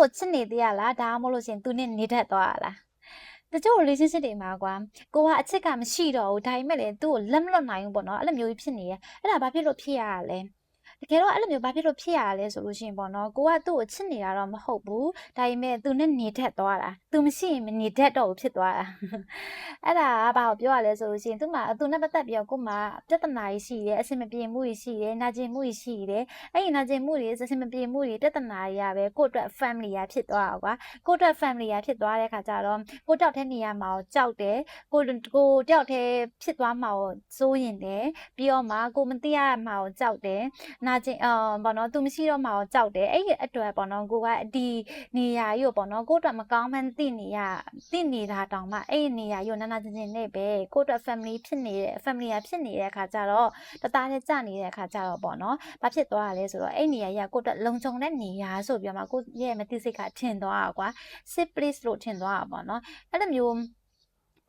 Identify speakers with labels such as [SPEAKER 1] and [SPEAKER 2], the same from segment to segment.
[SPEAKER 1] ကိုချစ်နေသေးရလားဒါမှမဟုတ်လို့ရှင်သူနဲ့နေတတ်သွားရလားတချို့ relationship တွေမှာကွာကိုကအချစ်ကမရှိတော့ဘူးဒါပေမဲ့လည်းသူ့ကိုလက်မလွတ်နိုင်ဘူးပေါ့နော်အဲ့လိုမျိုးကြီးဖြစ်နေရဲ့အဲ့ဒါဘာဖြစ်လို့ဖြစ်ရတာလဲတကယ်တော့အဲ့လိုမျိုးဘာဖြစ်လို့ဖြစ်ရတာလဲဆိုလို့ရှိရင်ပေါ့နော်ကိုကသူ့ကိုချစ်နေတာတော့မဟုတ်ဘူးဒါပေမဲ့သူနဲ့နေတတ်သွားတာသူမရှိရင်မနေတတ်တော့ဘူးဖြစ်သွားတာအဲ့ဒါကဘာကိုပြောရလဲဆိုလို့ရှိရင်သူနဲ့ပတ်သက်ပြီးတော့ကို့မှာပြဿနာကြီးရှိတယ်အဆင်မပြေမှုကြီးရှိတယ်နာကျင်မှုကြီးရှိတယ်အဲ့ဒီနာကျင်မှုတွေအဆင်မပြေမှုတွေပြဿနာတွေကပဲကို့အတွက် family ရဖြစ်သွားတာကွာကို့အတွက် family ရဖြစ်သွားတဲ့ခါကျတော့ကို့တောက်တဲ့နေရာမှာကြောက်တယ်ကိုတယောက်တည်းဖြစ်သွားမှာကိုစိုးရင်တယ်ပြီးတော့မှကိုမသိရမှာကိုကြောက်တယ်နာကျင်ပေါ့နော်သူမရှိတော့မှာကိုကြောက်တယ်အဲ့ဒီအတွက်ပေါ့နော်ကိုကဒီနေရာကြီးကိုပေါ့နော်ကိုအတွက်မကောင်းမှန်းသိနေတာတောင်မှအဲ့ဒီနေရာကြီးကိုနာနာကျင်ကျင်နဲ့ပဲကိုအတွက် family ဖြစ်နေတဲ့ family ရဖြစ်နေတဲ့အခါကျတော့တသားနဲ့ကြာနေတဲ့အခါကျတော့ပေါ့နော်ဘာဖြစ်သွားရလဲဆိုတော့အဲ့နေရာကြီးကကိုအတွက်လုံခြုံတဲ့နေရာဆိုပြီးတော့မှကိုရဲ့မသိစိတ်ကထင်သွားတာကွာ safe place လို့ထင်သွားတာပေါ့နော်အဲ့လိုမျိုး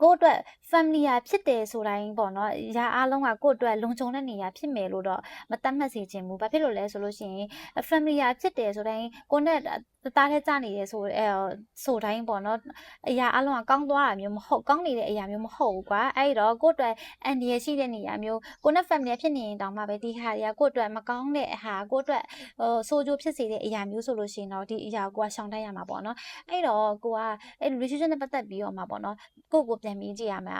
[SPEAKER 1] ကိုအတွက် family ရဖြစ်တယ်ဆိုတိုင်းပေါ့နော်။ရာအားလုံးကကိုအတွက်လုံခြုံတဲ့နေရာဖြစ်မယ်လို့တော့မသတ်မှတ်စေချင်ဘူး။ဘာဖြစ်လို့လဲဆိုလို့ရှိရင် family ရဖြစ်တယ်ဆိုတိုင်းကိုနဲ့တသားတည်းကျနေတယ်ဆိုတိုင်းပေါ့နော်။အရာအားလုံးကကောင်းသွားတာမျိုးမဟုတ်ကောင်းနေတဲ့အရာမျိုးမဟုတ်ဘူးကွာ။အဲ့တော့ကိုအတွက်အန္တရာယ်ရှိတဲ့နေရာမျိုးကိုနဲ့ family ဖြစ်နေရင်တောင်မှပဲဒီဟာတွေကကိုအတွက်မကောင်းတဲ့အဟာကိုအတွက်ဆိုးကျိုးဖြစ်စေတဲ့အရာမျိုးဆိုလို့ရှိရင်တော့ဒီအရာကိုကရှောင်တတ်ရမှာပေါ့နော်။အဲ့တော့ကိုကအဲ့ relationship နဲ့ပတ်သက်ပြီးတော့မှာပေါ့နော်ကိုပြန်မေးကြည့်ရမှာ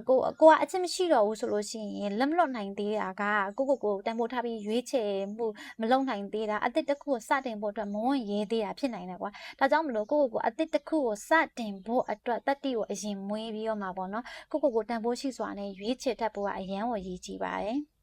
[SPEAKER 1] ကိုကအချစ်မရှိတော့ဘူးဆိုလို့ရှိရင်လက်မလွတ်နိုင်သေးတာကကိုတန်ဖိုးထားပြီးရွေးချယ်မှုမလုပ်နိုင်သေးတာအသစ်တစ်ခုကိုစတင်ဖို့အတွက်မဝန့်ရဲသေးတာဖြစ်နိုင်တယ်ကွာဒါကြောင့်မလို့ကိုအသစ်တစ်ခုကိုစတင်ဖို့အတွက်တတိကိုအရင်မွေးပြီးတော့မှာပေါ့နော်ကိုတန်ဖိုးရှိစွာနဲ့ရွေးချယ်တတ်ဖို့ကအရန်ကိုရည်ကြီးပါတယ်